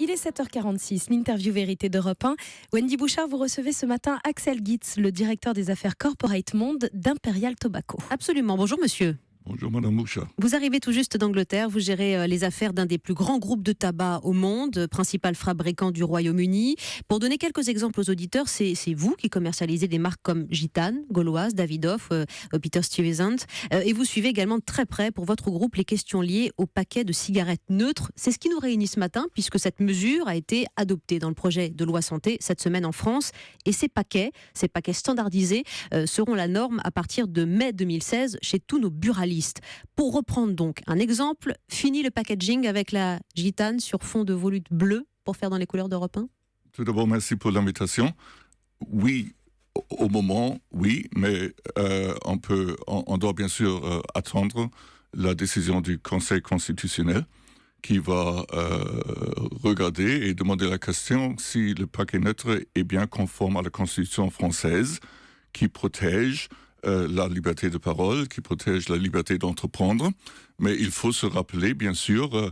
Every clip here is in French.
Il est 7h46, l'interview vérité d'Europe 1. Wendy Bouchard, vous recevez ce matin Axel Gitz, le directeur des affaires corporate monde d'Imperial Tobacco. Absolument. Bonjour monsieur. Bonjour Madame Bouchard. Vous arrivez tout juste d'Angleterre, vous gérez les affaires d'un des plus grands groupes de tabac au monde, principal fabricant du Royaume-Uni. Pour donner quelques exemples aux auditeurs, c'est vous qui commercialisez des marques comme Gitane, Gauloise, Davidoff, Peter Stuyvesant. Et vous suivez également de très près pour votre groupe les questions liées au paquet de cigarettes neutres. C'est ce qui nous réunit ce matin puisque cette mesure a été adoptée dans le projet de loi santé cette semaine en France. Et ces paquets standardisés seront la norme à partir de mai 2016 chez tous nos buralistes. Pour reprendre donc un exemple, fini le packaging avec la Gitane sur fond de volute bleu pour faire dans les couleurs d'Europe 1. Tout d'abord, merci pour l'invitation. Oui, au moment, oui, mais on doit bien sûr attendre la décision du Conseil constitutionnel qui va regarder et demander la question si le paquet neutre est bien conforme à la Constitution française qui protège la liberté de parole, qui protège la liberté d'entreprendre. Mais il faut se rappeler, bien sûr,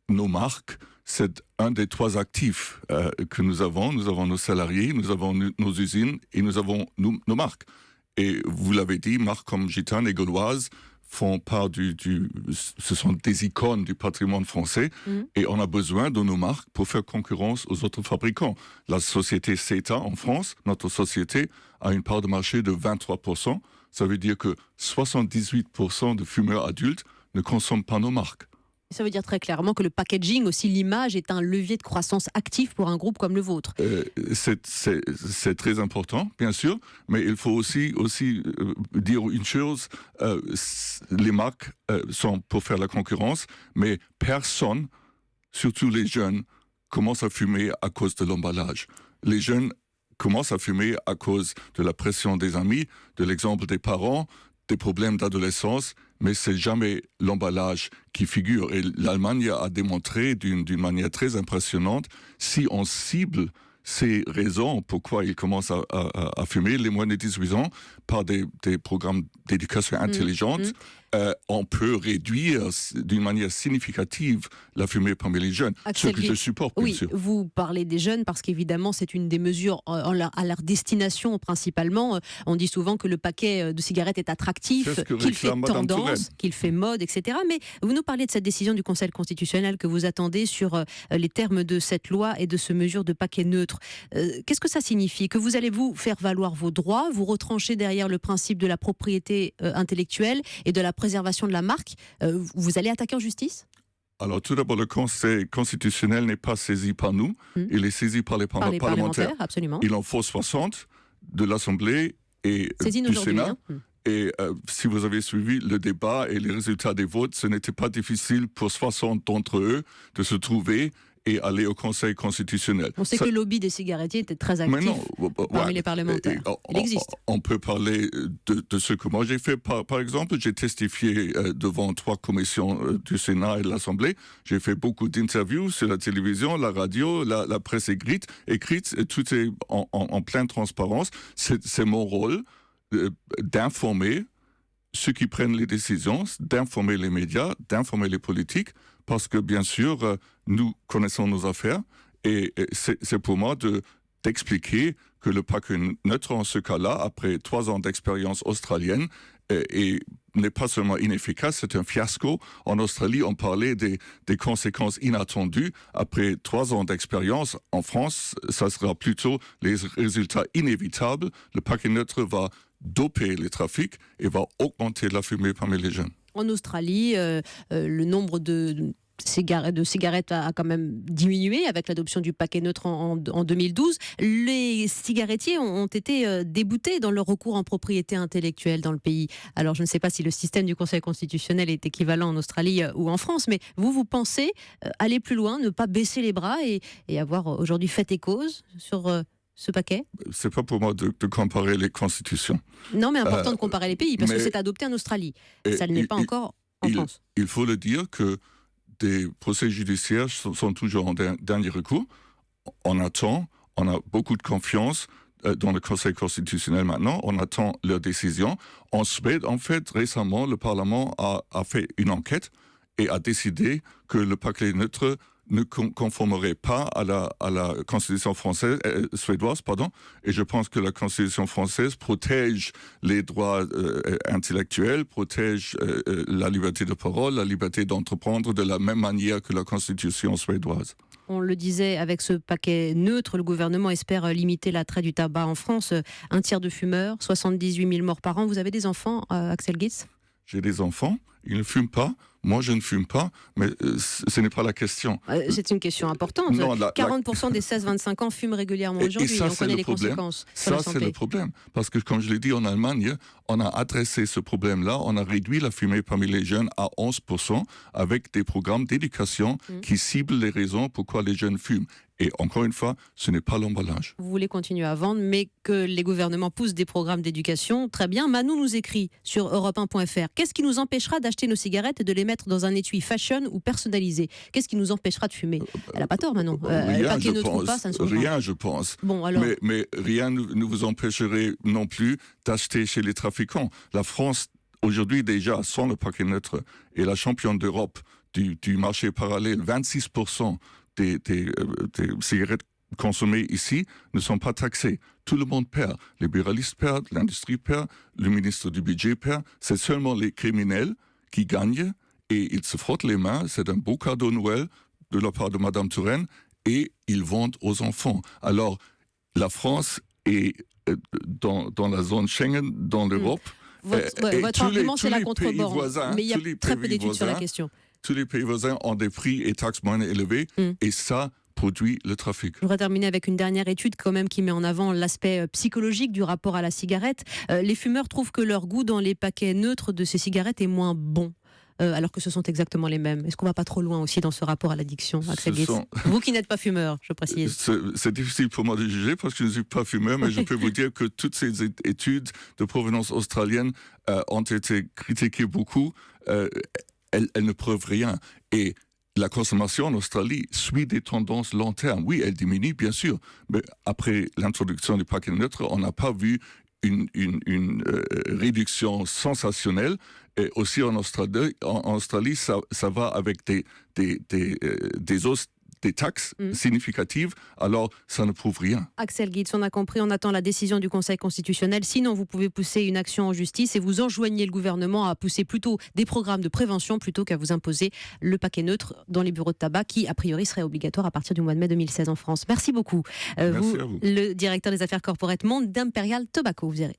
nos marques, c'est un des trois actifs que nous avons. Nous avons nos salariés, nous avons nos usines et nous avons nos marques. Et vous l'avez dit, marques comme Gitane et Gauloise font part ce sont des icônes du patrimoine français et on a besoin de nos marques pour faire concurrence aux autres fabricants. La société CETA en France, notre société, a une part de marché de 23%. Ça veut dire que 78% de fumeurs adultes ne consomment pas nos marques. Ça veut dire très clairement que le packaging, aussi l'image, est un levier de croissance actif pour un groupe comme le vôtre. C'est très important, bien sûr, mais il faut aussi dire une chose, les marques sont pour faire la concurrence, mais personne, surtout les jeunes, commence à fumer à cause de l'emballage. Les jeunes commencent à fumer à cause de la pression des amis, de l'exemple des parents, des problèmes d'adolescence, mais c'est jamais l'emballage qui figure. Et l'Allemagne a démontré d'une manière très impressionnante, si on cible ces raisons pourquoi ils commencent à fumer, les moins de 18 ans, par des programmes d'éducation intelligente, on peut réduire d'une manière significative la fumée parmi les jeunes. Axel, ce que je supporte, bien sûr. Vous parlez des jeunes parce qu'évidemment, c'est une des mesures à leur destination principalement. On dit souvent que le paquet de cigarettes est attractif, qu'il fait tendance, qu'il fait mode, etc. Mais vous nous parlez de cette décision du Conseil constitutionnel que vous attendez sur les termes de cette loi et de ce mesure de paquet neutre. Qu'est-ce que ça signifie? Que vous allez vous faire valoir vos droits, vous retrancher derrière le principe de la propriété intellectuelle et de la préservation de la marque, vous allez attaquer en justice? Alors tout d'abord, le Conseil constitutionnel n'est pas saisi par nous, il est saisi par les parlementaires. Absolument. Il en faut 60 de l'Assemblée et Saisine du Sénat. Et si vous avez suivi le débat et les résultats des votes, ce n'était pas difficile pour 60 d'entre eux de se trouver et aller au Conseil constitutionnel. On sait que le lobby des cigarettiers était très actif parmi les parlementaires. Il existe. On peut parler de ce que moi j'ai fait. Par exemple, j'ai testifié devant 3 commissions du Sénat et de l'Assemblée. J'ai fait beaucoup d'interviews sur la télévision, la radio, la presse écrite, et tout est en pleine transparence. C'est mon rôle d'informer ceux qui prennent les décisions, d'informer les médias, d'informer les politiques, parce que bien sûr, nous connaissons nos affaires et c'est pour moi d'expliquer que le paquet neutre, en ce cas-là, après 3 ans d'expérience australienne, n'est pas seulement inefficace, c'est un fiasco. En Australie, on parlait des conséquences inattendues. Après 3 ans d'expérience, en France, ça sera plutôt les résultats inévitables. Le paquet neutre va doper les trafics et va augmenter la fumée parmi les jeunes. En Australie, le nombre de cigarettes a quand même diminué avec l'adoption du paquet neutre en 2012. Les cigarettiers ont été déboutés dans leur recours en propriété intellectuelle dans le pays. Alors je ne sais pas si le système du Conseil constitutionnel est équivalent en Australie ou en France, mais vous pensez aller plus loin, ne pas baisser les bras et avoir aujourd'hui fait et cause sur ce paquet? C'est pas pour moi de comparer les constitutions. Non, mais important de comparer les pays, parce que c'est adopté en Australie. Ça ne l'est pas encore en France. Il faut le dire que des procès judiciaires sont toujours en dernier recours. On attend, on a beaucoup de confiance dans le Conseil constitutionnel maintenant, on attend leur décision. En Suède, en fait, récemment, le Parlement a fait une enquête et a décidé que le paquet neutre ne conformerait pas à la constitution suédoise, et je pense que la constitution française protège les droits intellectuels, protège la liberté de parole, la liberté d'entreprendre de la même manière que la constitution suédoise. On le disait, avec ce paquet neutre, le gouvernement espère limiter l'attrait du tabac en France. Un tiers de fumeurs, 78 000 morts par an. Vous avez des enfants, Axel Gitz ? J'ai des enfants, ils ne fument pas. Moi, je ne fume pas, mais ce n'est pas la question. C'est une question importante. Non, 40% des 16-25 ans fument régulièrement aujourd'hui. On connaît les conséquences sur la santé. Ça, c'est le problème. Parce que, comme je l'ai dit, en Allemagne, on a adressé ce problème-là. On a réduit la fumée parmi les jeunes à 11% avec des programmes d'éducation qui ciblent les raisons pourquoi les jeunes fument. Et encore une fois, ce n'est pas l'emballage. Vous voulez continuer à vendre, mais que les gouvernements poussent des programmes d'éducation, très bien. Manou nous écrit sur europe1.fr. Qu'est-ce qui nous empêchera d'acheter nos cigarettes et de les mettre dans un étui fashion ou personnalisé ? Qu'est-ce qui nous empêchera de fumer ? Elle n'a pas tort, Manon. Le paquet ne trouve pas, ça ne se trouve rien, je pense. Bon, alors... mais rien ne vous empêcherait non plus d'acheter chez les trafiquants. La France, aujourd'hui déjà, sans le paquet neutre, est la championne d'Europe du marché parallèle. 26% des cigarettes consommées ici ne sont pas taxées. Tout le monde perd. Les buralistes perdent, l'industrie perd, le ministre du budget perd. C'est seulement les criminels qui gagnent et ils se frottent les mains. C'est un beau cadeau Noël de la part de Madame Touraine et ils vendent aux enfants. Alors, la France est dans la zone Schengen, dans l'Europe. Votre argument, c'est la contrebande. Mais il y a très peu d'études sur la question. Tous les pays voisins ont des prix et taxes moins élevés et ça produit le trafic. Je voudrais terminer avec une dernière étude quand même qui met en avant l'aspect psychologique du rapport à la cigarette. Les fumeurs trouvent que leur goût dans les paquets neutres de ces cigarettes est moins bon. Alors que ce sont exactement les mêmes. Est-ce qu'on va pas trop loin aussi dans ce rapport à l'addiction, Axel Gitz ? Vous qui n'êtes pas fumeur, je précise. C'est difficile pour moi de juger parce que je ne suis pas fumeur, mais je peux vous dire que toutes ces études de provenance australienne ont été critiquées beaucoup. Elles ne prouvent rien. Et la consommation en Australie suit des tendances long terme. Oui, elle diminue, bien sûr. Mais après l'introduction du paquet neutre, on n'a pas vu une réduction sensationnelle. Et aussi en Australie, ça va avec des taxes significatives, alors ça ne prouve rien. Axel Gitz, on a compris, on attend la décision du Conseil constitutionnel. Sinon, vous pouvez pousser une action en justice et vous enjoignez le gouvernement à pousser plutôt des programmes de prévention plutôt qu'à vous imposer le paquet neutre dans les bureaux de tabac qui, a priori, serait obligatoire à partir du mois de mai 2016 en France. Merci beaucoup. Merci à vous. Le directeur des affaires corporate monde d'Imperial Tobacco. Vous verrez.